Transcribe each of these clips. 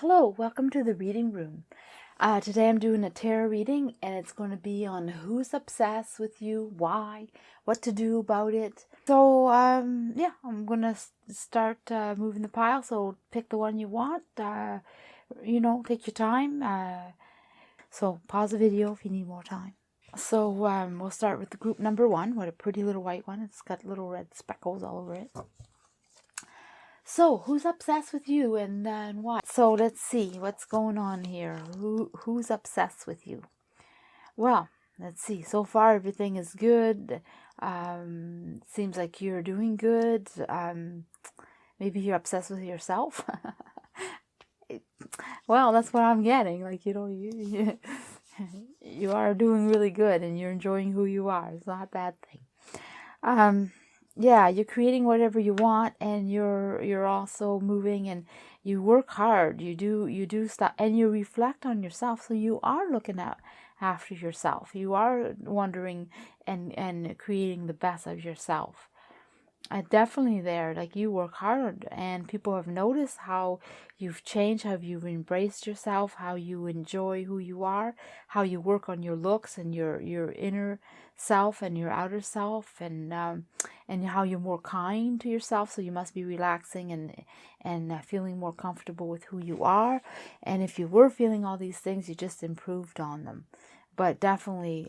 Hello, welcome to the reading room. Today I'm doing a tarot reading and it's going to be on who's obsessed with you, why, what to do about it. So, yeah, I'm going to start moving the pile. So pick the one you want, take your time. So pause the video if you need more time. So we'll start with the group number 1. What a pretty little white one. It's got little red speckles all over it. So, who's obsessed with you and why? So, let's see what's going on here. Who's obsessed with you? Well, let's see. So far, everything is good. Seems like you're doing good. Maybe you're obsessed with yourself. Well, that's what I'm getting. Like, you are doing really good and you're enjoying who you are. It's not a bad thing. Yeah, you're creating whatever you want, and you're also moving, and you work hard. You do stuff, and you reflect on yourself. So you are looking after yourself. You are wondering and creating the best of yourself. Definitely there. Like, you work hard, and people have noticed how you've changed, how you've embraced yourself, how you enjoy who you are, how you work on your looks and your inner self and your outer self, and how you're more kind to yourself. So you must be relaxing and feeling more comfortable with who you are. And if you were feeling all these things, you just improved on them. But definitely,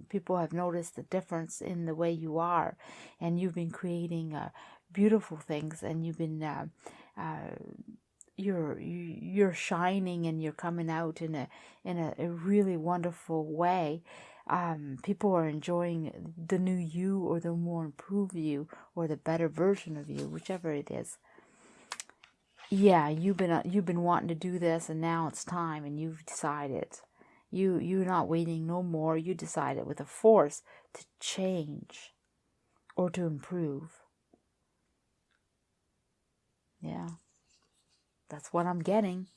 people have noticed the difference in the way you are, and you've been creating beautiful things, and you've been you're shining, and you're coming out in a really wonderful way. People are enjoying the new you, or the more improved you, or the better version of you, whichever it is. Yeah, you've been wanting to do this, and now it's time, and you've decided. You're not waiting no more. You decided with a force to change or to improve. Yeah, that's what I'm getting.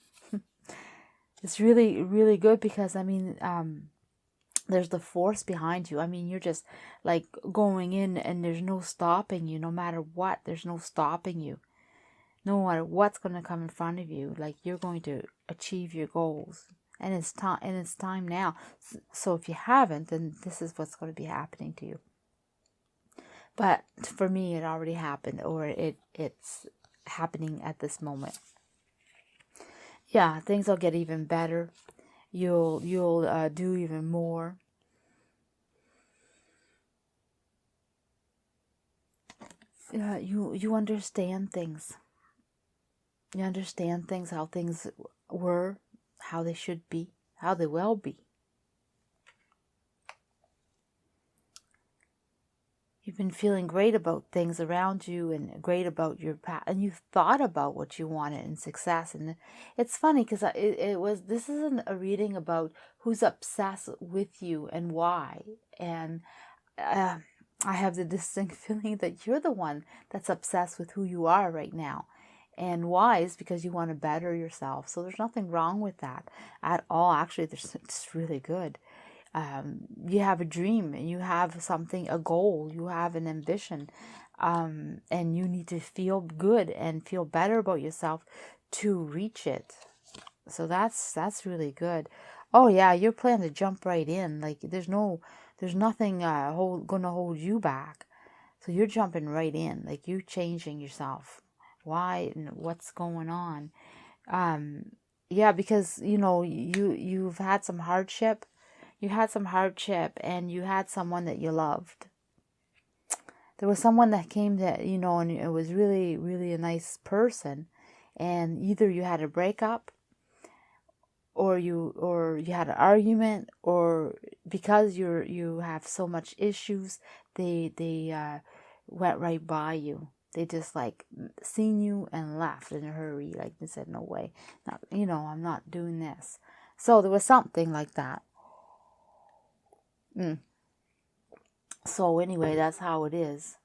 It's really, really good because, there's the force behind you. You're just like going in, and there's no stopping you. No matter what, there's no stopping you. No matter what's going to come in front of you, like, you're going to achieve your goals. And it's time now. So if you haven't, then this is what's going to be happening to you. But for me, it already happened, or it's happening at this moment. Yeah, things will get even better. You'll do even more. You understand things. You understand things, how things were, how they should be, how they will be. You've been feeling great about things around you, and great about your path, and you've thought about what you wanted and success. And it's funny because this isn't a reading about who's obsessed with you and why. And I have the distinct feeling that you're the one that's obsessed with who you are right now. And why is because you want to better yourself. So there's nothing wrong with that at all. Actually, it's really good. You have a dream, and you have something, a goal, you have an ambition, and you need to feel good and feel better about yourself to reach it. So that's really good. Oh yeah, you're planning to jump right in. Like, there's nothing gonna hold you back. So you're jumping right in, like, you changing yourself. Why and what's going on? Yeah, because you've had some hardship. You had some hardship, and you had someone that you loved. There was someone that came that, and it was really, really a nice person. And either you had a breakup, or you had an argument, or because you have so much issues, they went right by you. They just like seen you and left in a hurry. Like, they said, no way, not, I'm not doing this. So there was something like that. So anyway, that's how it is.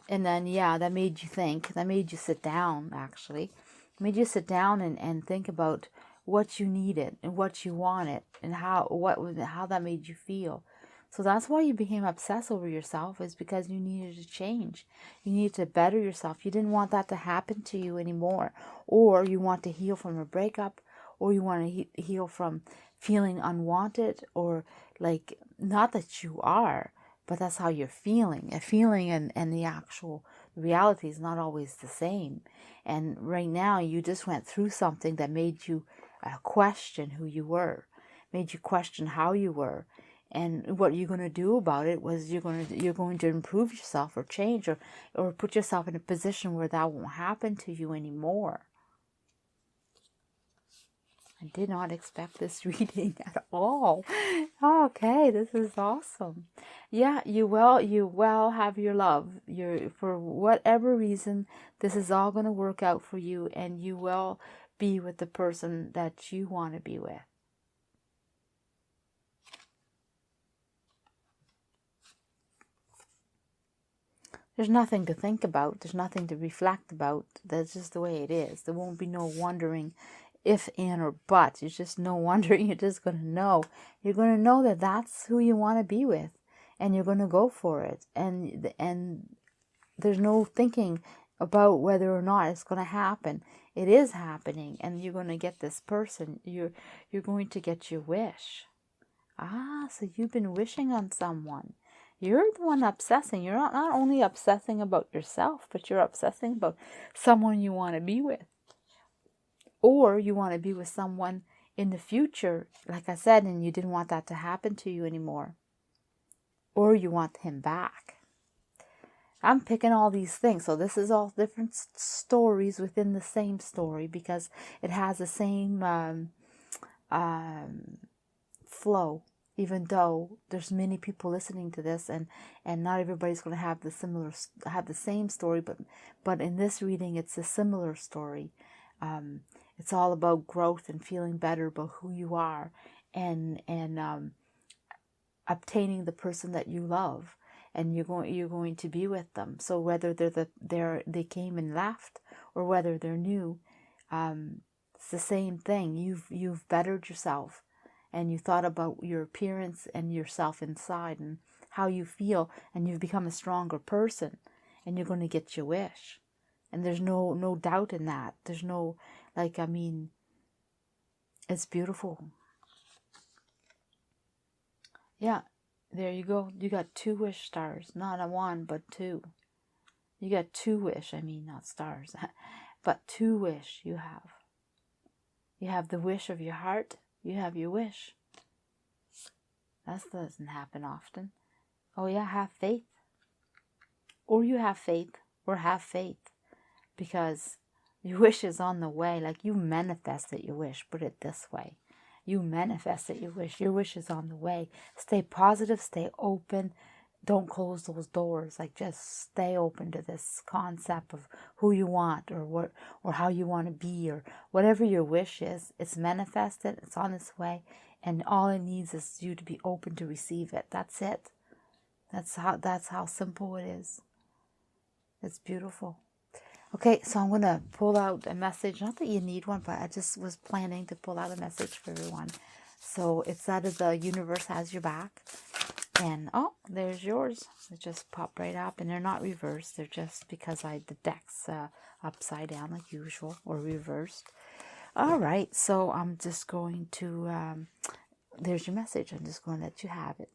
And then, yeah, that made you think. That made you sit down, actually. It made you sit down and think about what you needed and what you wanted, and how that made you feel. So that's why you became obsessed over yourself, is because you needed to change. You needed to better yourself. You didn't want that to happen to you anymore. Or you want to heal from a breakup, or you want to heal from feeling unwanted, or like, not that you are, but that's how you're feeling. A feeling and the actual reality is not always the same. And right now you just went through something that made you question who you were, made you question how you were. And what you're going to do about it was you're going to improve yourself, or change, or put yourself in a position where that won't happen to you anymore. I did not expect this reading at all. Okay, this is awesome. Yeah, you will have your love. For whatever reason, this is all going to work out for you, and you will be with the person that you want to be with. There's nothing to think about. There's nothing to reflect about. That's just the way it is. There won't be no wondering if, and, or but. It's just no wondering. You're just going to know. You're going to know that that's who you want to be with. And you're going to go for it. And there's no thinking about whether or not it's going to happen. It is happening. And you're going to get this person. You're going to get your wish. So you've been wishing on someone. You're the one obsessing. You're not only obsessing about yourself, but you're obsessing about someone you want to be with. Or you want to be with someone in the future, like I said, and you didn't want that to happen to you anymore. Or you want him back. I'm picking all these things. So this is all different stories within the same story, because it has the same flow. Even though there's many people listening to this, and not everybody's going to have the same story, but in this reading it's a similar story. It's all about growth and feeling better about who you are, and obtaining the person that you love, and you're going to be with them. So whether they came and left, or whether they're new, it's the same thing. You've bettered yourself. And you thought about your appearance and yourself inside and how you feel, and you've become a stronger person, and you're going to get your wish. And there's no doubt in that. There's no, it's beautiful. Yeah, there you go. You got 2 wish stars. Not a 1, but 2. You got 2 wish. Not stars. But 2 wish you have. You have the wish of your heart. You have your wish. That doesn't happen often. Oh yeah, have faith. Or you have faith, or have faith. Because your wish is on the way. Like, you manifested your wish. Put it this way. You manifested your wish. Your wish is on the way. Stay positive. Stay open. Don't close those doors. Like, just stay open to this concept of who you want, or how you want to be, or whatever your wish is. It's manifested. It's on its way, and all it needs is you to be open to receive it. That's it. That's how simple it is. It's beautiful. Okay, so I'm going to pull out a message. Not that you need one, but I just was planning to pull out a message for everyone. So it's that of the universe has your back. And, oh, there's yours. It just popped right up. And they're not reversed. They're just because the deck's upside down like usual, or reversed. All right. So I'm just going to, there's your message. I'm just going to let you have it.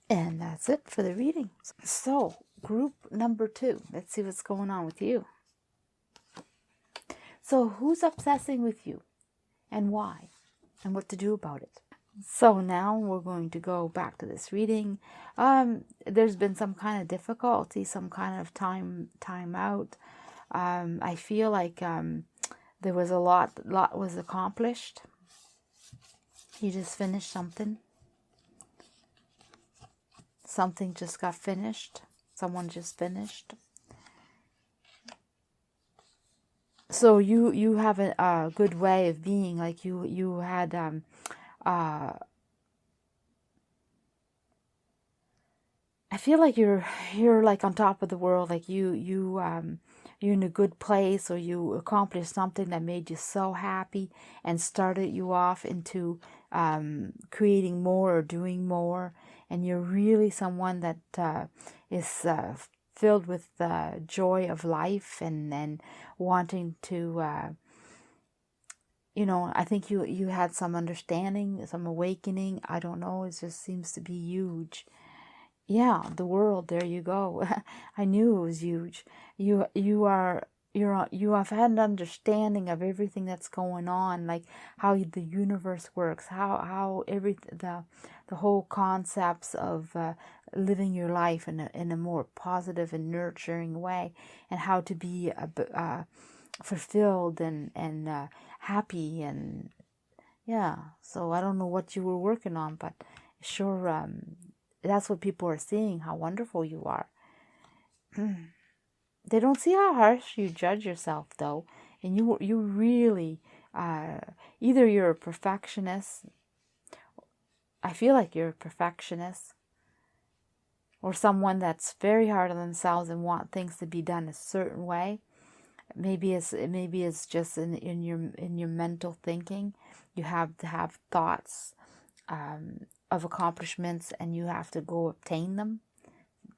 And that's it for the reading. So, group number 2. Let's see what's going on with you. So, who's obsessing with you? And why? And what to do about it? So now we're going to go back to this reading. There's been some kind of difficulty, some kind of time out. I feel like there was a lot was accomplished. You just finished something. Something just got finished. Someone just finished. So you have a good way of being. Like you had I feel like you're like on top of the world. Like you you're in a good place, or you accomplished something that made you so happy and started you off into creating more or doing more, and you're really someone that is filled with the joy of life and wanting to I think you had some understanding, some awakening. I don't know, it just seems to be huge. Yeah, the world, there you go. I knew it was huge. You have had an understanding of everything that's going on, like how the universe works, how the whole concepts of living your life in a more positive and nurturing way, and how to be fulfilled and happy. And yeah, so I don't know what you were working on, but sure, that's what people are seeing, how wonderful you are. They don't see how harsh you judge yourself, though. And you really, either you're a perfectionist, I feel like you're a perfectionist, or someone that's very hard on themselves and want things to be done a certain way. Maybe it's just in your mental thinking. You have to have thoughts of accomplishments, and you have to go obtain them.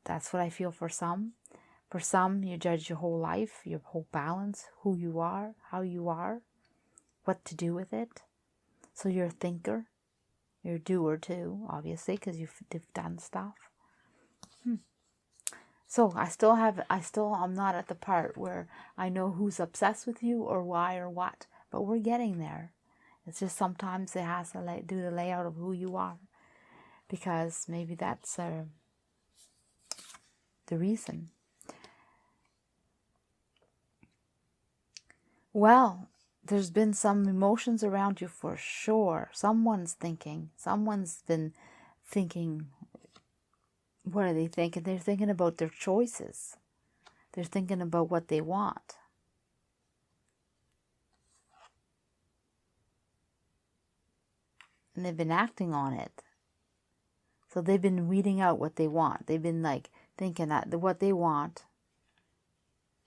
That's what I feel for some. For some, you judge your whole life, your whole balance, who you are, how you are, what to do with it. So you're a thinker. You're a doer too, obviously, because you've done stuff. So I'm not at the part where I know who's obsessed with you or why or what, but we're getting there. It's just sometimes it has to do the layout of who you are, because maybe that's the reason. Well, there's been some emotions around you for sure. Someone's been thinking, what are they thinking? They're thinking about their choices. They're thinking about what they want. And they've been acting on it. So they've been weeding out what they want. They've been like thinking that what they want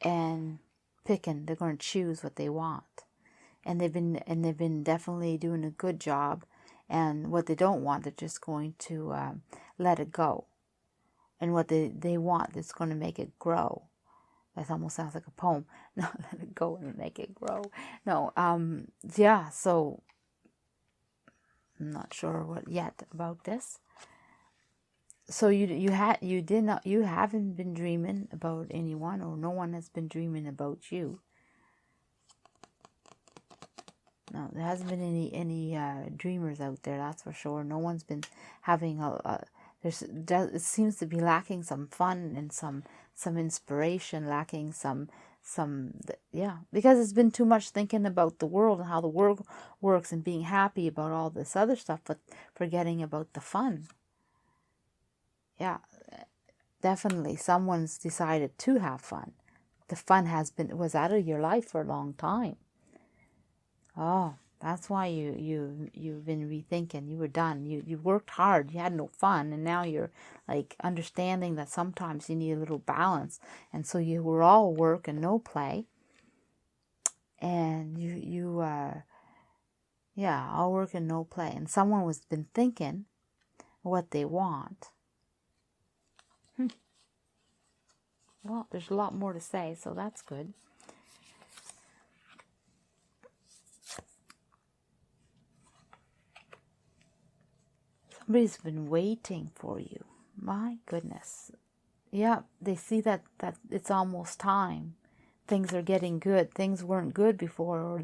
and picking. They're going to choose what they want. And they've been definitely doing a good job. And what they don't want, they're just going to let it go. And what they want, it's going to make it grow. That almost sounds like a poem. No, let it go and make it grow. No, yeah, so I'm not sure what yet about this. So you haven't been dreaming about anyone, or no one has been dreaming about you. No, there hasn't been any dreamers out there, that's for sure. No one's been having it seems to be lacking some fun and some inspiration, lacking some because it's been too much thinking about the world and how the world works and being happy about all this other stuff, but forgetting about the fun. Yeah, definitely someone's decided to have fun. The fun was out of your life for a long time. Oh, that's why you've been rethinking. You were done. You worked hard. You had no fun, and now you're like understanding that sometimes you need a little balance. And so you were all work and no play. And all work and no play. And someone was been thinking what they want. Well, there's a lot more to say, so that's good. Somebody's been waiting for you. My goodness. Yeah, they see that it's almost time. Things are getting good. Things weren't good before, or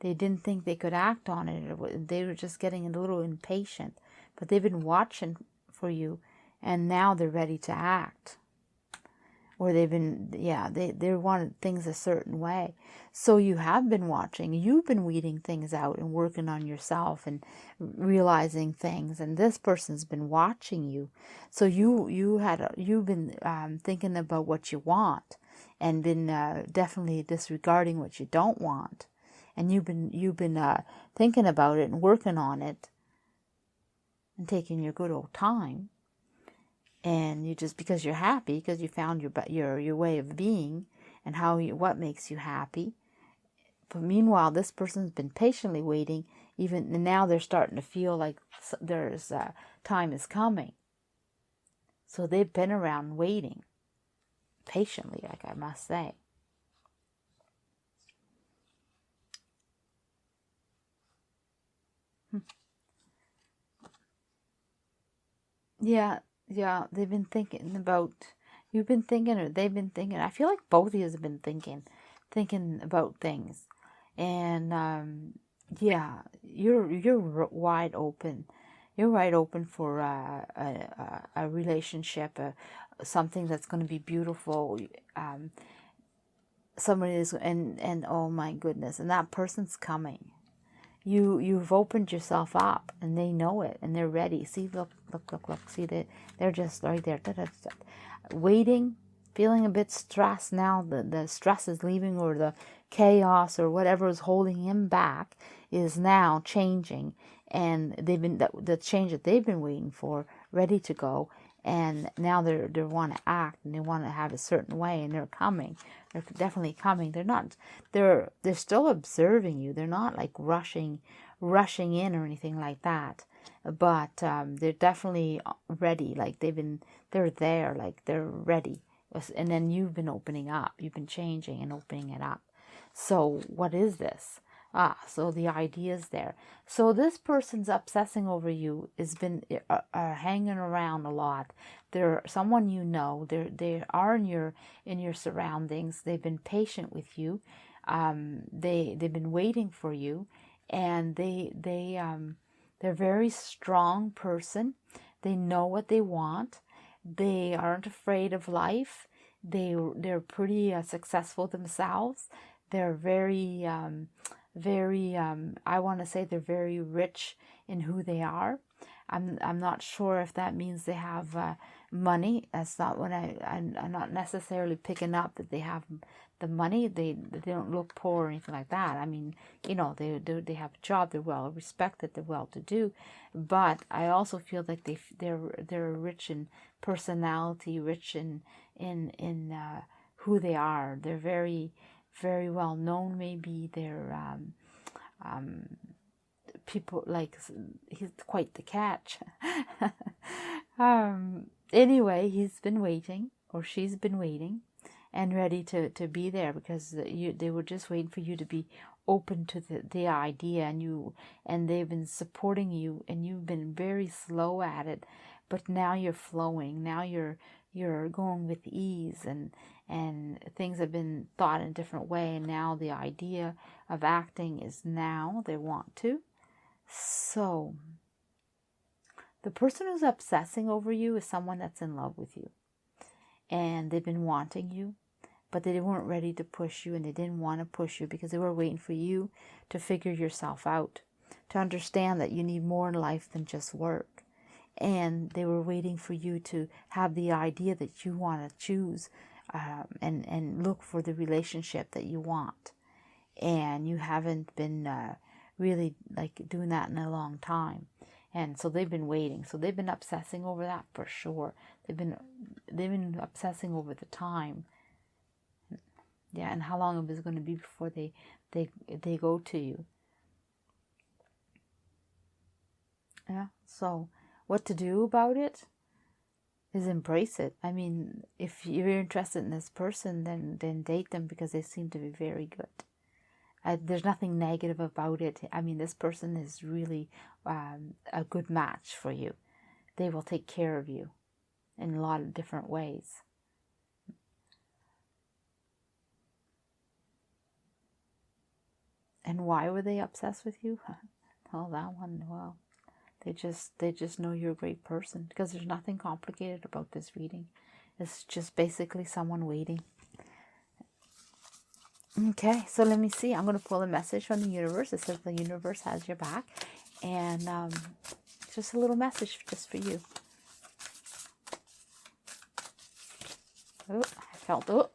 they didn't think they could act on it, or they were just getting a little impatient. But they've been watching for you, and now they're ready to act. Or they've been, they wanted things a certain way. So you have been watching. You've been weeding things out and working on yourself and realizing things. And this person's been watching you. So you've been thinking about what you want, and been definitely disregarding what you don't want. And you've been thinking about it and working on it and taking your good old time. And you just, because you're happy, because you found your way of being, and what makes you happy. But meanwhile, this person's been patiently waiting, and now they're starting to feel like there's time is coming. So they've been around waiting patiently, like I must say. Yeah, they've been thinking about, you've been thinking, or they've been thinking. I feel like both of you have been thinking about things. And yeah, you're wide open. You're wide open for a relationship, something that's going to be beautiful. Somebody is, and oh my goodness, and that person's coming. You've opened yourself up, and they know it, and they're ready. See, look. See, they're just right there, waiting, feeling a bit stressed now. The stress is leaving, or the chaos or whatever is holding him back is now changing, and they've been the change that they've been waiting for, ready to go, and now they want to act, and they want to have a certain way, and they're coming. They're definitely coming. They're still observing you. They're not like rushing in or anything like that. But they're definitely ready. Like they're there. Like they're ready. And then you've been opening up. You've been changing and opening it up. So what is this? So the idea is there. So this person's obsessing over you has been hanging around a lot. They're someone you know. They are in your surroundings. They've been patient with you. They've been waiting for you, and they're a very strong person. They know what they want. They aren't afraid of life. They're pretty successful themselves. They're very I want to say they're very rich in who they are. I'm not sure if that means they have money. That's not what I'm not necessarily picking up that they have the money. They don't look poor or anything like that. I mean, they have a job. They're well respected. They're well to do. But I also feel like they're rich in personality, rich in who they are. They're very, very well known. Maybe they're people like, he's quite the catch. Anyway, he's been waiting, or she's been waiting, and ready to be there, because they were just waiting for you to be open to the idea, and they've been supporting you, and you've been very slow at it, but now you're flowing. Now you're going with ease, and things have been thought in a different way, and now the idea of acting is now they want to. So the person who's obsessing over you is someone that's in love with you, and they've been wanting you, but they weren't ready to push you, and they didn't want to push you because they were waiting for you to figure yourself out, to understand that you need more in life than just work. And they were waiting for you to have the idea that you want to choose and look for the relationship that you want. And you haven't been really like doing that in a long time. And so they've been waiting. So they've been obsessing over that for sure. They've been obsessing over the time. Yeah, and how long it was going to be before they go to you. Yeah, so what to do about it is embrace it. I mean, if you're interested in this person, then date them, because they seem to be very good. There's nothing negative about it. I mean, this person is really a good match for you. They will take care of you in a lot of different ways. And why were they obsessed with you? Oh, that one, well, they just know you're a great person, because there's nothing complicated about this reading. It's just basically someone waiting. Okay, so let me see. I'm going to pull a message from the universe. It says the universe has your back. And just a little message just for you. Oh, I felt it.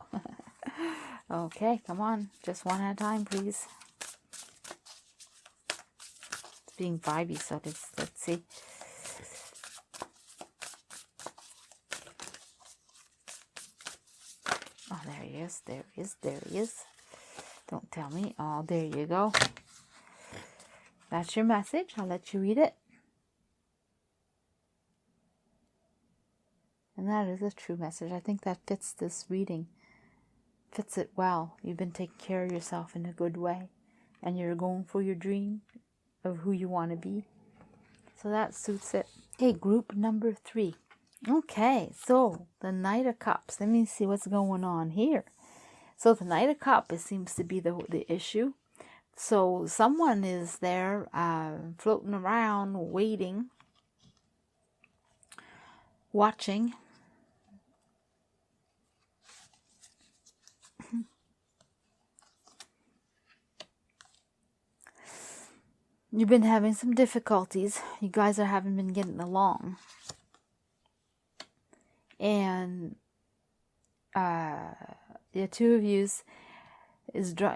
Okay, come on. Just one at a time, please. It's being vibey, so let's see. Oh, there he is. There he is. There he is. Don't tell me. Oh, there you go. That's your message. I'll let you read it. And that is a true message. I think that fits this reading. Fits it well. You've been taking care of yourself in a good way. And you're going for your dream of who you want to be. So that suits it. Okay, group number 3. Okay, so the Knight of Cups. Let me see what's going on here. So the Knight of Cups, it seems to be the issue. So someone is there floating around, waiting, watching. You've been having some difficulties. You guys haven't been getting along. And the two of you is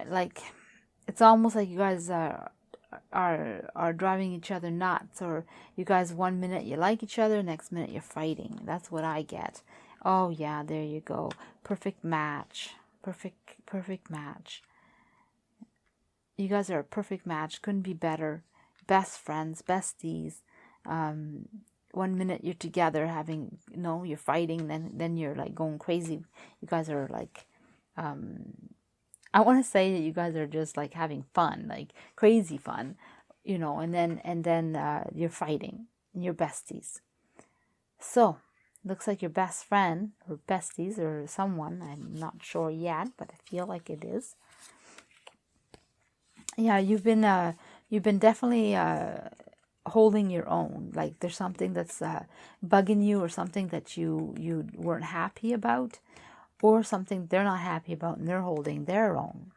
like, it's almost like you guys are driving each other nuts, or you guys 1 minute you like each other, next minute you're fighting. That's what I get. Oh yeah, there you go. Perfect match. Perfect match. You guys are a perfect match. Couldn't be better. Best friends, besties. 1 minute you're together having, you're fighting, then you're like going crazy. You guys are like, I want to say that you guys are just like having fun, like crazy fun, and then you're fighting and you're besties. So looks like your best friend or besties or someone, I'm not sure yet, but I feel like it is. Yeah, you've been definitely holding your own. Like there's something that's bugging you, or something that you weren't happy about, or something they're not happy about, and they're holding their own.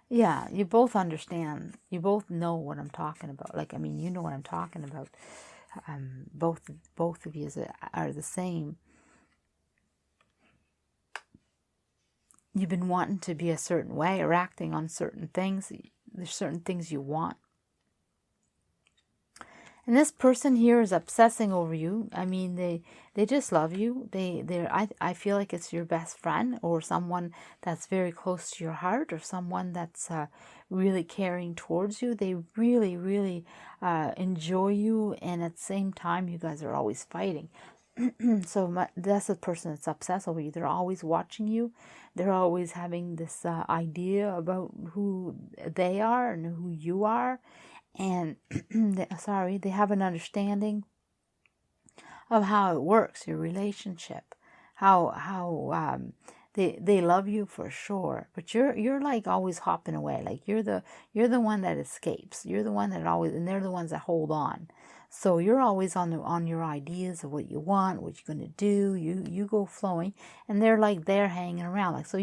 Yeah, you both understand. You both know what I'm talking about. Like, I mean, you know what I'm talking about. Both of you are the same. You've been wanting to be a certain way or acting on certain things. There's certain things you want. And this person here is obsessing over you. I mean, they just love you. I feel like it's your best friend, or someone that's very close to your heart, or someone that's really caring towards you. They really, really enjoy you, and at the same time, you guys are always fighting. So that's the person that's obsessed over you. They're always watching you. They're always having this idea about who they are and who you are. And they have an understanding of how it works, your relationship, how they love you for sure, but you're like always hopping away, like you're the one that escapes, you're the one that always, and they're the ones that hold on. So you're always on your ideas of what you want, what you're gonna do. You go flowing, and they're hanging around, like, so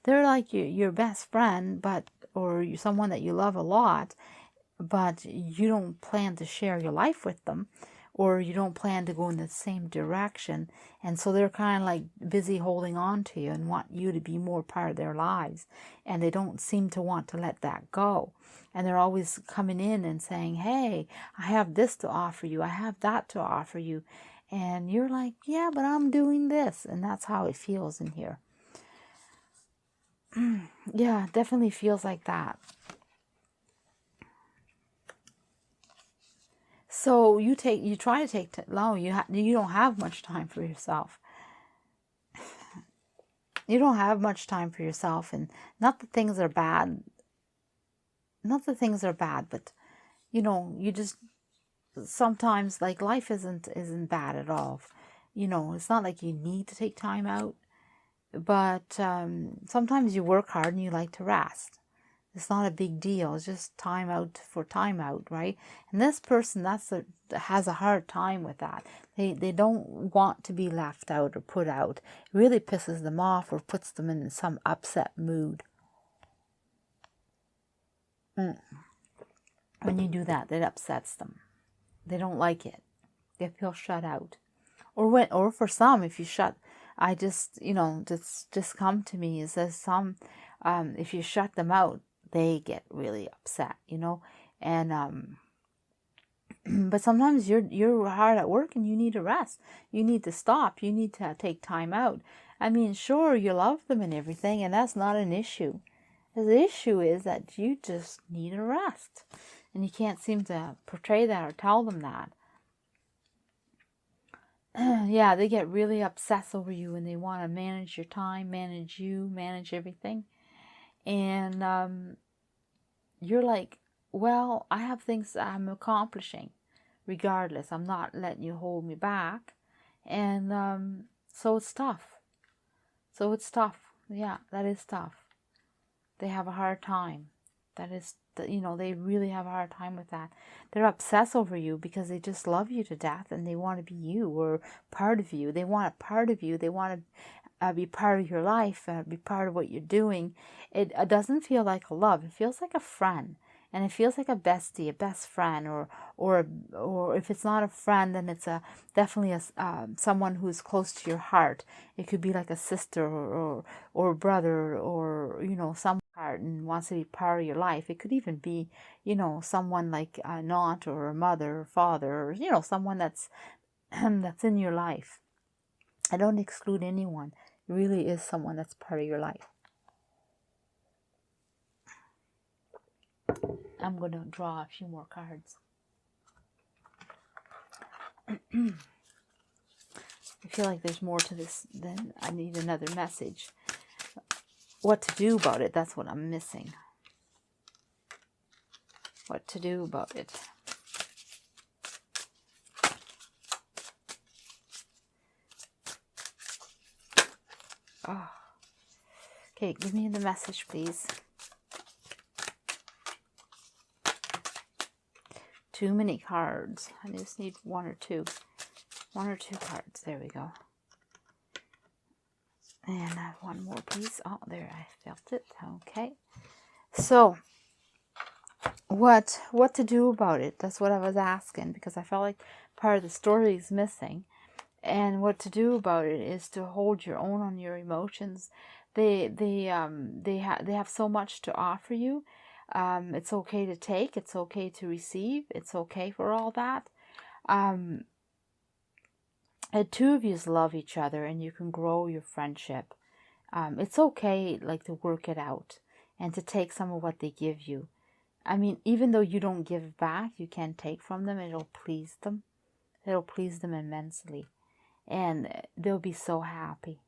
they're like your best friend, or you're someone that you love a lot. But you don't plan to share your life with them, or you don't plan to go in the same direction. And so they're kind of like busy holding on to you and want you to be more part of their lives. And they don't seem to want to let that go. And they're always coming in and saying, hey, I have this to offer you. I have that to offer you. And you're like, yeah, but I'm doing this. And that's how it feels in here. Yeah, definitely feels like that. So you try to take long. You don't have much time for yourself. You don't have much time for yourself, and not that things are bad. Not that things are bad, but you just sometimes, like, life isn't bad at all. It's not like you need to take time out, but sometimes you work hard and you like to rest. It's not a big deal. It's just time out for time out, right? And this person has a hard time with that. They don't want to be left out or put out. It really pisses them off or puts them in some upset mood. When you do that, it upsets them. They don't like it. They feel shut out. Or for some, if you shut, just come to me. It says some, if you shut them out, they get really upset, and but sometimes you're hard at work and you need to rest. You need to stop. You need to take time out. I mean, sure, you love them and everything, and that's not an issue. The issue is that you just need a rest. And you can't seem to portray that or tell them that. Yeah, they get really obsessed over you and they want to manage your time, manage you, manage everything. And you're like, well, I have things that I'm accomplishing regardless. I'm not letting you hold me back. And so it's tough. So it's tough. Yeah, that is tough. They have a hard time. That is, they really have a hard time with that. They're obsessed over you because they just love you to death and they want to be you or part of you. They want a part of you. They want to be part of your life, be part of what you're doing. It doesn't feel like a love. It feels like a friend. And it feels like a bestie, a best friend, or if it's not a friend, then it's definitely someone who's close to your heart. It could be like a sister or a brother or some heart and wants to be part of your life. It could even be someone like an aunt or a mother or father or someone that's that's in your life. I don't exclude anyone. It really is someone that's part of your life. I'm going to draw a few more cards. I feel like there's more to this than I need another message. What to do about it, that's what I'm missing. What to do about it. Oh. Okay, give me the message, please. Too many cards. I just need one or two. One or two cards. There we go. And one more, please. Oh, there, I felt it. Okay. So, what to do about it? That's what I was asking, because I felt like part of the story is missing. And what to do about it is to hold your own on your emotions. They have so much to offer you. It's okay to take. It's okay to receive. It's okay for all that. And two of you love each other, and you can grow your friendship. It's okay, like, to work it out and to take some of what they give you. I mean, even though you don't give back, you can take from them. It'll please them. It'll please them immensely. And they'll be so happy.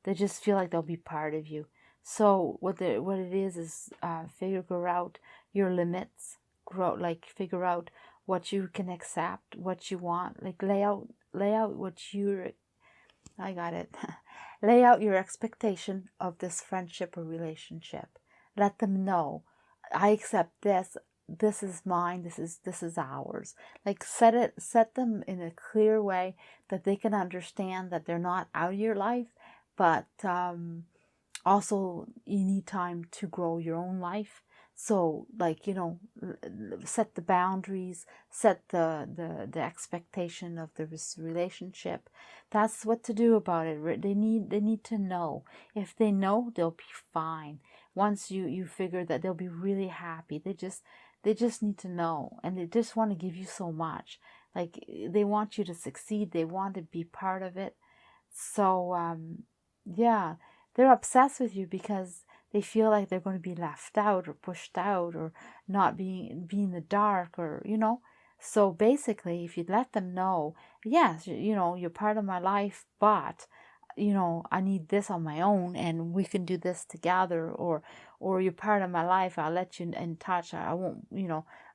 They just feel like they'll be part of you. So what it is figure out your limits. Figure out what you can accept, what you want. Like lay out what you're. I got it. Lay out your expectation of this friendship or relationship. Let them know, I accept this. This is mine. This is ours. Like set them in a clear way that they can understand that they're not out of your life, but also you need time to grow your own life. So, like, set the boundaries, set the expectation of the relationship. That's what to do about it. They need to know. If they know, they'll be fine. Once you figure that, they'll be really happy. They just need to know, and they just want to give you so much. Like, they want you to succeed. They want to be part of it. So, yeah, they're obsessed with you because they feel like they're going to be left out or pushed out or not be in the dark or, So basically, if you let them know, yes, you're part of my life, but, I need this on my own and we can do this together, or you're part of my life, I'll let you in touch, I won't,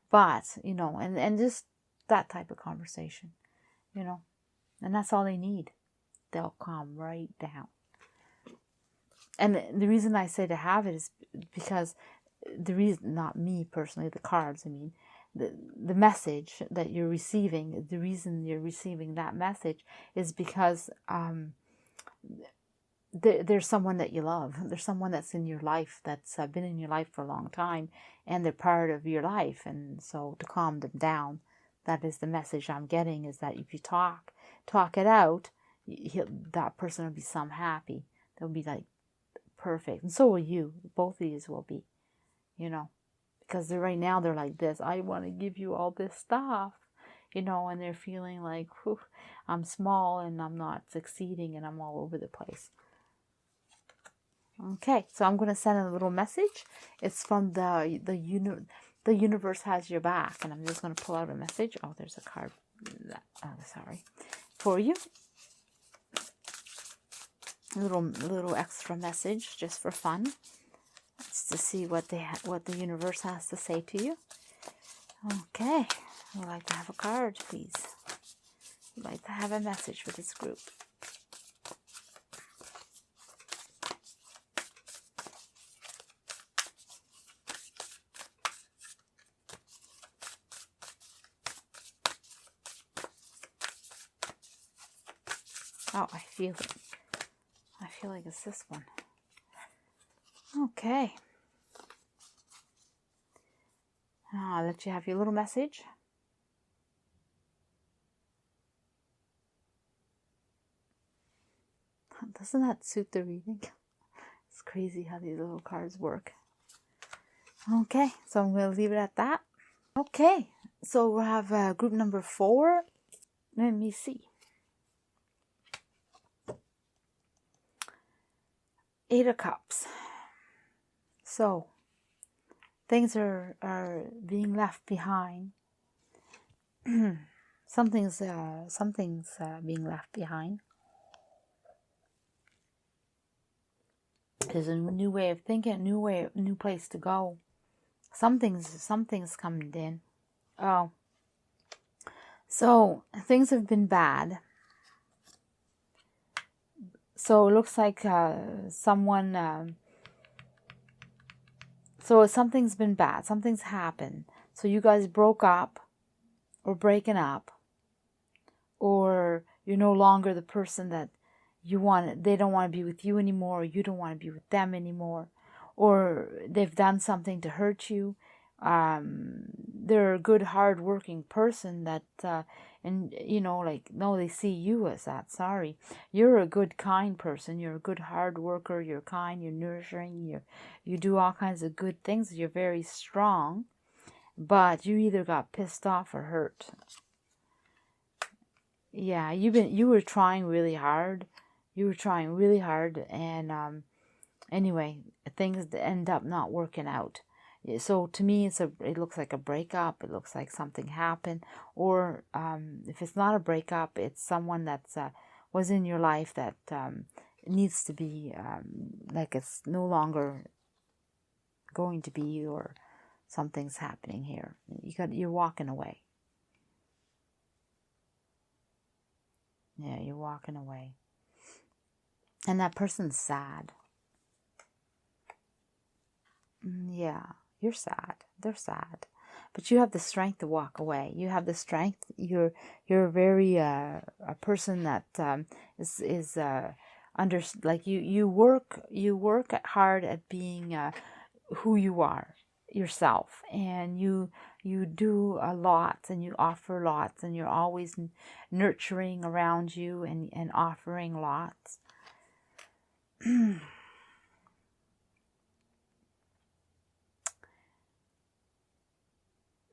but, and just that type of conversation, and that's all they need. They'll calm right down. And the reason I say to have it is because the reason, not me personally, the cards, I mean, the message that you're receiving, the reason you're receiving that message is because there's someone that you love. There's someone that's in your life, that's been in your life for a long time, and they're part of your life. And so to calm them down, that is the message I'm getting, is that if you talk it out, that person will be some happy. They'll be like, perfect. And so will you. Both of you will be, because right now they're like this. I want to give you all this stuff, and they're feeling like, I'm small and I'm not succeeding and I'm all over the place. Okay, so I'm going to send a little message. It's from the universe has your back, and I'm just going to pull out a message. Oh, there's a card. Oh, sorry, for you. A little extra message just for fun. It's to see what the universe has to say to you. Okay, I'd like to have a card, please. I'd like to have a message for this group. Oh, I feel it. I feel like it's this one. Okay. I'll let you have your little message. Doesn't that suit the reading? It's crazy how these little cards work. Okay, so I'm going to leave it at that. Okay, so we'll have group number 4. Let me see. 8 of Cups. So, things are being left behind. Something's being left behind. There's a new way of thinking, new place to go. Something's coming in. Oh, so things have been bad. So it looks like someone. So something's been bad. Something's happened. So you guys broke up, or breaking up, or you're no longer the person that you want. They don't want to be with you anymore, or you don't want to be with them anymore, or they've done something to hurt you. They're a good, hard-working person that, and you know, like, no, they see you as that. Sorry, you're a good, kind person. You're a good, hard worker. You're kind. You're nurturing. You do all kinds of good things. You're very strong, but you either got pissed off or hurt. Yeah, you were trying really hard. You were trying really hard, and anyway, things end up not working out. So to me, it looks like a breakup. It looks like something happened, or if it's not a breakup, it's someone that's was in your life that needs to be like it's no longer going to be, or something's happening here. You're walking away. Yeah, you're walking away. And that person's sad. Yeah, you're sad. They're sad. But you have the strength to walk away. You have the strength. You're very a person that is under, like, you work hard at being who you are yourself, and you do a lot, and you offer lots, and you're always nurturing around you, and offering lots.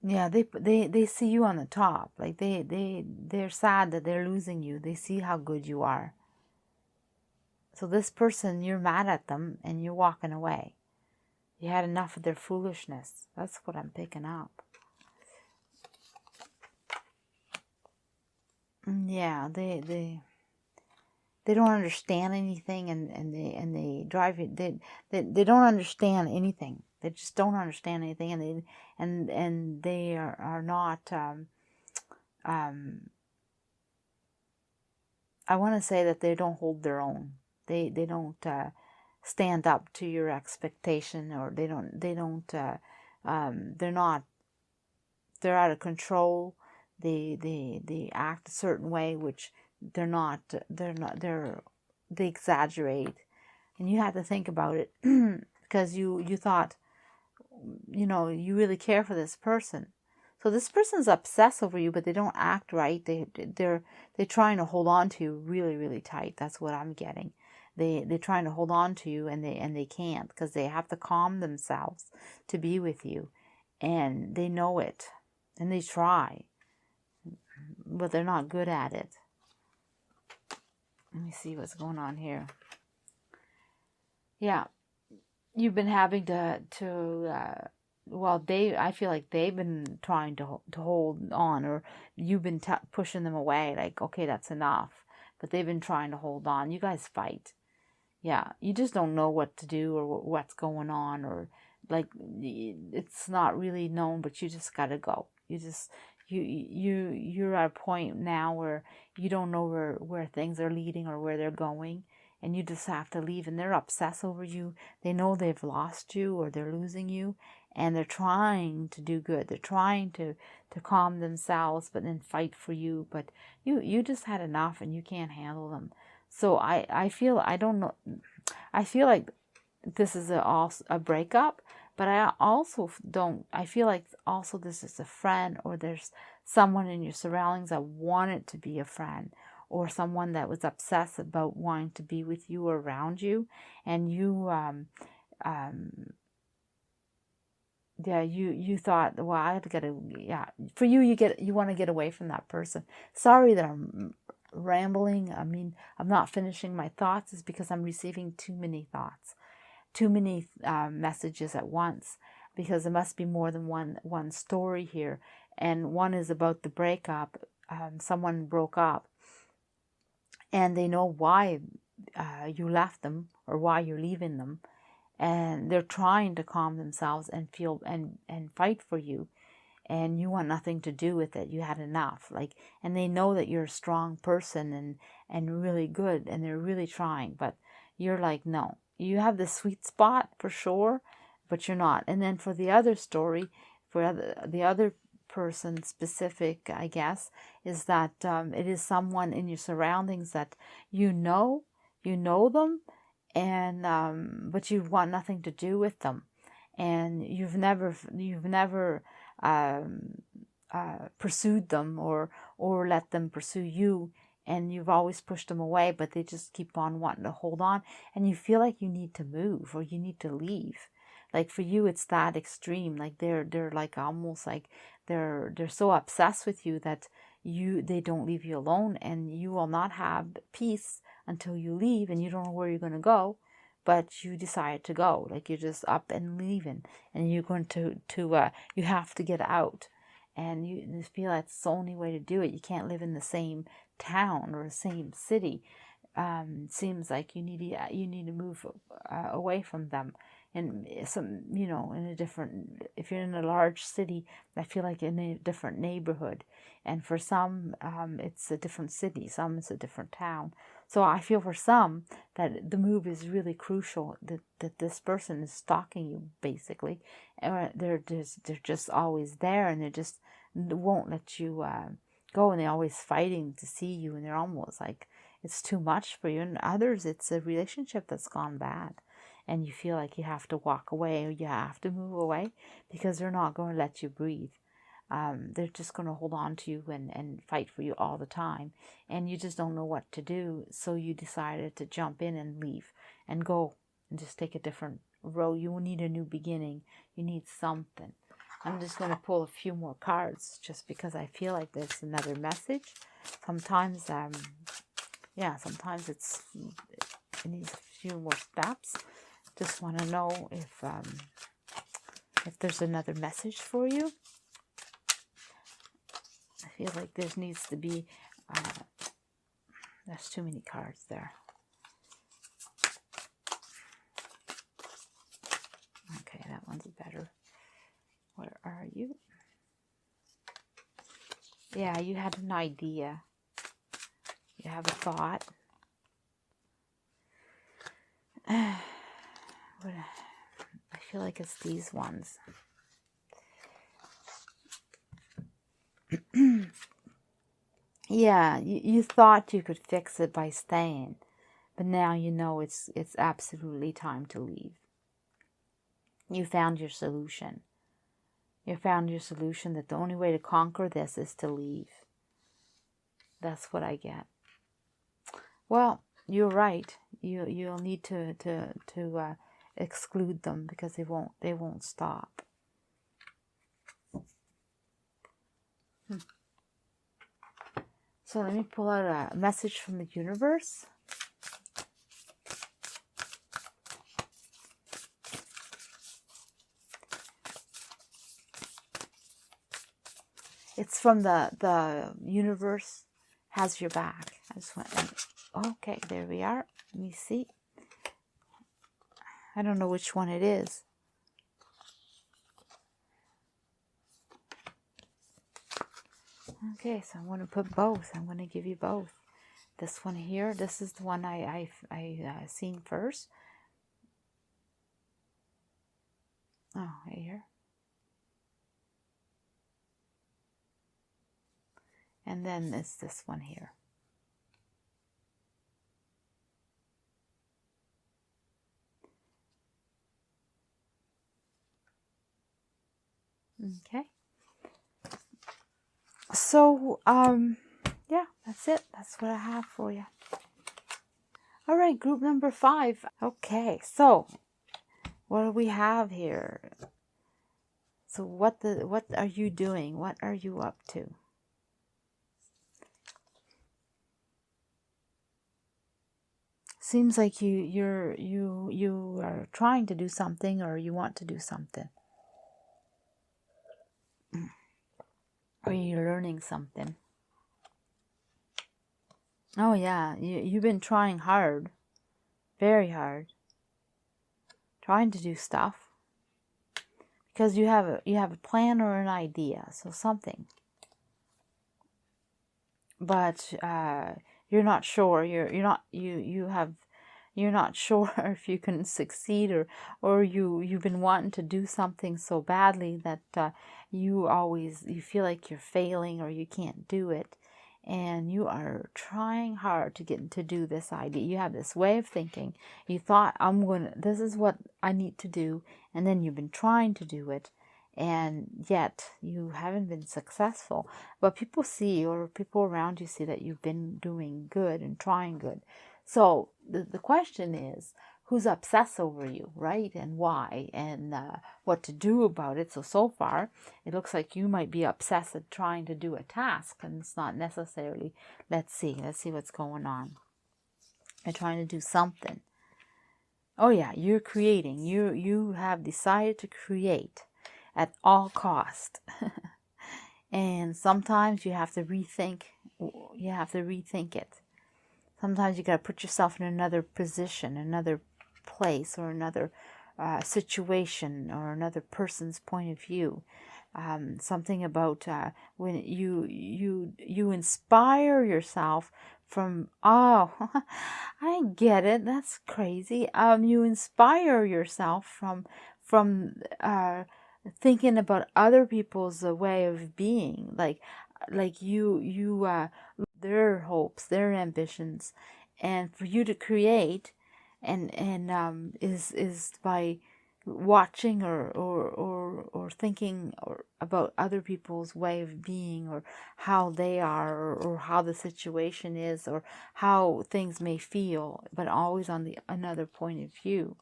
Yeah, they see you on the top. Like they're sad that they're losing you. They see how good you are. So this person, you're mad at them and you're walking away. You had enough of their foolishness. That's what I'm picking up. Yeah, they don't understand anything, and they drive you. They don't understand anything. They just don't understand anything, and they are not. I want to say that they don't hold their own. They don't stand up to your expectation, or they don't. They're not. They're out of control. They act a certain way, which they're not. They exaggerate, and you have to think about it because you thought, you really care for this person. So this person's obsessed over you, but they don't act right. They're trying to hold on to you really, really tight. That's what I'm getting. They're trying to hold on to you, and they can't, because they have to calm themselves to be with you, and they know it, and they try, but they're not good at it. Let me see what's going on here. Yeah, you've been having well, I feel like they've been trying to hold on, or you've been pushing them away, like, okay, that's enough. But they've been trying to hold on. You guys fight. Yeah, you just don't know what to do or what's going on, or like it's not really known, but you just gotta go. You're at a point now where you don't know where things are leading or where they're going, and you just have to leave. And they're obsessed over you. They know they've lost you or they're losing you, and they're trying to do good. They're trying to calm themselves, but then fight for you. But you just had enough, and you can't handle them. So I feel, I don't know, I feel like this is a breakup, but I also don't, I feel like also this is a friend, or there's someone in your surroundings that wanted to be a friend, or someone that was obsessed about wanting to be with you or around you, and yeah, you thought, well, I have to get yeah, for you, you want to get away from that person. Sorry that I'm rambling. I mean, I'm not finishing my thoughts, is because I'm receiving too many thoughts, too many messages at once, because there must be more than one story here. And one is about the breakup. Someone broke up, and they know why you left them, or why you're leaving them, and they're trying to calm themselves and feel and fight for you, and you want nothing to do with it. You had enough, like, and they know that you're a strong person and really good, and they're really trying, but you're like, no, you have the sweet spot for sure, but you're not. And then for the other story, for the other person specific, I guess, is that it is someone in your surroundings that you know them, and but you want nothing to do with them, and you've never pursued them, or let them pursue you, and you've always pushed them away, but they just keep on wanting to hold on, and you feel like you need to move, or you need to leave. Like, for you, it's that extreme. Like, they're like, almost like they're so obsessed with you that they don't leave you alone, and you will not have peace until you leave, and you don't know where you're going to go, but you decide to go. Like, you're just up and leaving, and you're going to you have to get out, and you feel like it's the only way to do it. You can't live in the same town or the same city. Seems like you need to move away from them. And some, in a different, if you're in a large city, I feel like in a different neighborhood. And for some, it's a different city. Some, it's a different town. So I feel for some that the move is really crucial, that this person is stalking you, basically. They're just always there, and they just won't let you go, and they're always fighting to see you, and they're almost like it's too much for you. And others, it's a relationship that's gone bad, and you feel like you have to walk away, or you have to move away, because they're not going to let you breathe. They're just going to hold on to you and fight for you all the time, and you just don't know what to do. So you decided to jump in and leave and go and just take a different road. You need a new beginning. You need something. I'm just going to pull a few more cards, just because I feel like there's another message. Sometimes, sometimes it needs a few more steps. Just want to know if there's another message for you. I feel like there needs to be, there's too many cards there. Okay, that one's better. Where are you? Yeah, you had an idea. You have a thought. I feel like it's these ones. Yeah, you thought you could fix it by staying, but now you know it's absolutely time to leave. You found your solution. You found your solution, that the only way to conquer this is to leave. That's what I get. Well, you're right. You'll need to exclude them, because they won't stop. So let me pull out a message from the universe. It's from the universe has your back. I just went, okay, there we are. Let me see. I don't know which one it is. Okay, so I'm going to put both. I'm going to give you both. This one here, this is the one I seen first. Oh, right here. And then it's this one here. Okay. So, yeah, that's it. That's what I have for you. All right, group number 5. Okay, so what do we have here? So what are you doing? What are you up to? Seems like you are trying to do something, or you want to do something. Or you're learning something. Oh yeah, you've been trying hard. Very hard. Trying to do stuff. Because you have a plan or an idea, so something. But you're not sure. You're not sure if you can succeed, or you've been wanting to do something so badly that you feel like you're failing, or you can't do it, and you are trying hard to get to do this idea. You have this way of thinking. You thought, this is what I need to do, and then you've been trying to do it, and yet you haven't been successful. But people see, or people around you see, that you've been doing good and trying good. So the question is, who's obsessed over you, right? And why, and what to do about it. So far, it looks like you might be obsessed at trying to do a task, and it's not necessarily, let's see what's going on. You're trying to do something. Oh yeah, you're creating. You have decided to create at all cost. And sometimes you have to rethink it. Sometimes you got to put yourself in another position, another place, or another situation, or another person's point of view. Something about when you inspire yourself from, oh, I get it, that's crazy. You inspire yourself from thinking about other people's way of being, like their hopes, their ambitions, and for you to create, and is by watching or thinking about other people's way of being, or how they are, or how the situation is, or how things may feel, but always on the another point of view.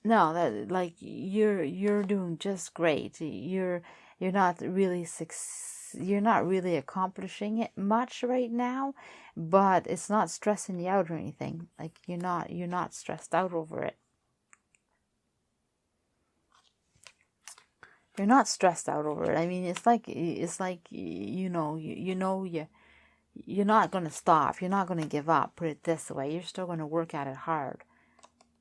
No, that, like, you're doing just great. You're not really you're not really accomplishing it much right now, but it's not stressing you out or anything. Like, you're not stressed out over it. You're not stressed out over it. I mean, it's like you're not going to stop. You're not going to give up. Put it this way. You're still going to work at it hard.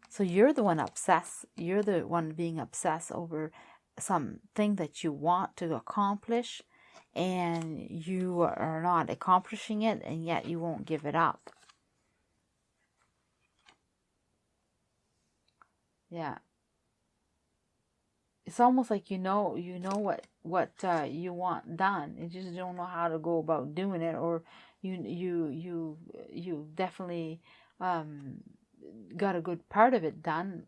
So you're the one obsessed. You're the one being obsessed over something that you want to accomplish, and you are not accomplishing it, and yet you won't give it up. Yeah. It's almost like you know what you want done. You just don't know how to go about doing it, or you definitely got a good part of it done.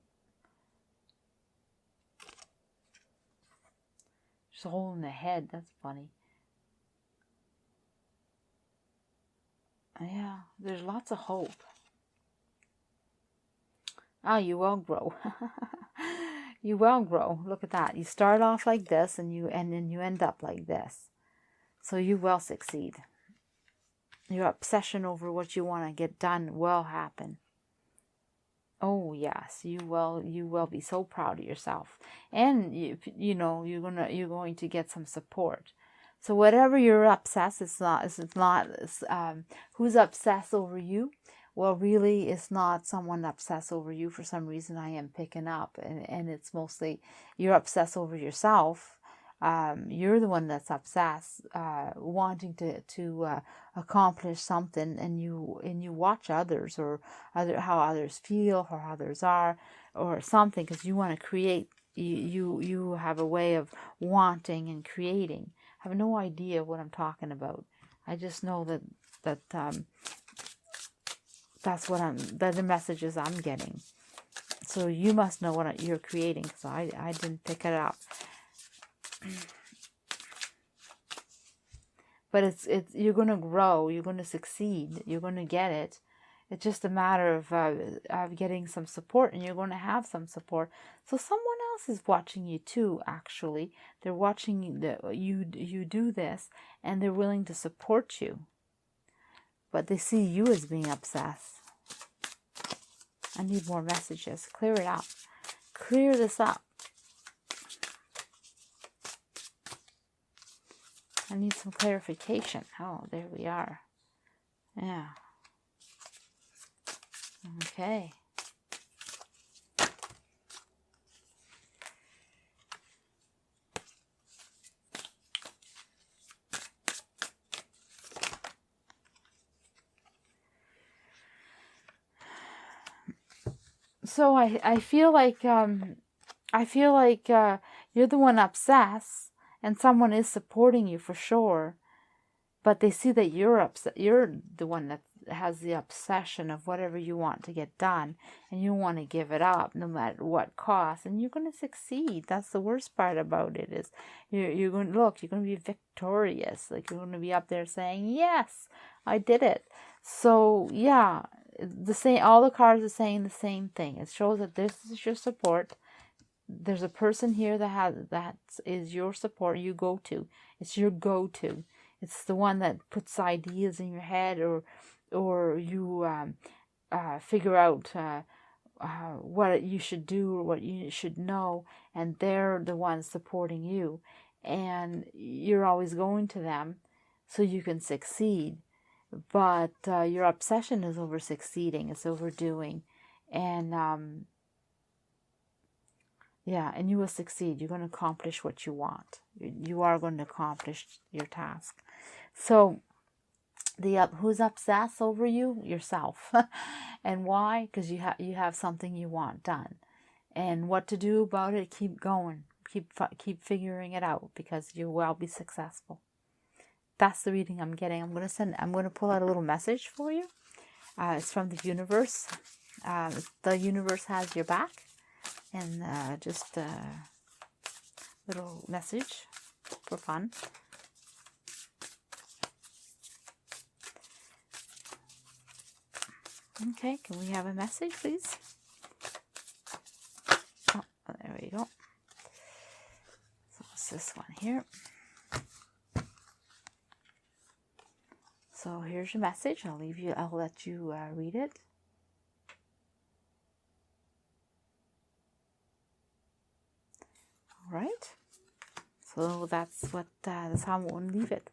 Just a hole in the head. That's funny. Yeah, there's lots of hope. Oh, you will grow. You will grow. Look at that. You start off like this, and then you end up like this. So you will succeed. Your obsession over what you want to get done will happen. Oh yes, you will be so proud of yourself, and you know you're going to get some support. So whatever you're obsessed, who's obsessed over you. Well, really, it's not someone obsessed over you. For some reason, I am picking up, and it's mostly you're obsessed over yourself. You're the one that's obsessed, wanting to accomplish something, and you watch others or how others feel or how others are or something, because you want to create. You have a way of wanting and creating. I have no idea what I'm talking about. I just know that that's the messages I'm getting. So you must know what you're creating, because I didn't pick it up. But it's you're going to grow, you're going to succeed, you're going to get it. It's just a matter of getting some support, and you're going to have some support. So someone else is watching you too, actually. They're watching you do this, and they're willing to support you. But they see you as being obsessed. I need more messages. Clear it up. Clear this up. I need some clarification. Oh, there we are. Yeah. Okay. So I feel like you're the one obsessed, and someone is supporting you for sure, but they see that you're the one that has the obsession of whatever you want to get done, and you want to give it up no matter what cost, and you're going to succeed. That's the worst part about it, is you're going to be victorious. Like, you're going to be up there saying, yes, I did it. So yeah, all the cards are saying the same thing. It shows that this is your support. There's a person here that is your support. You go to. It's your go-to. It's the one that puts ideas in your head, or you figure out what you should do or what you should know, and they're the ones supporting you, and you're always going to them so you can succeed. But your obsession is over succeeding. It's overdoing, and yeah, and you will succeed. You're going to accomplish what you want. You are going to accomplish your task. So, who's obsessed over you? Yourself. And why? Because you have something you want done. And what to do about it? Keep going. Keep figuring it out, because you will be successful. That's the reading I'm getting. I'm going to pull out a little message for you. It's from the universe. The universe has your back. And just a little message for fun. Okay, can we have a message, please? Oh, there we go. So it's this one here. So here's your message. I'll let you read it. All right. So that's how I'm going to leave it.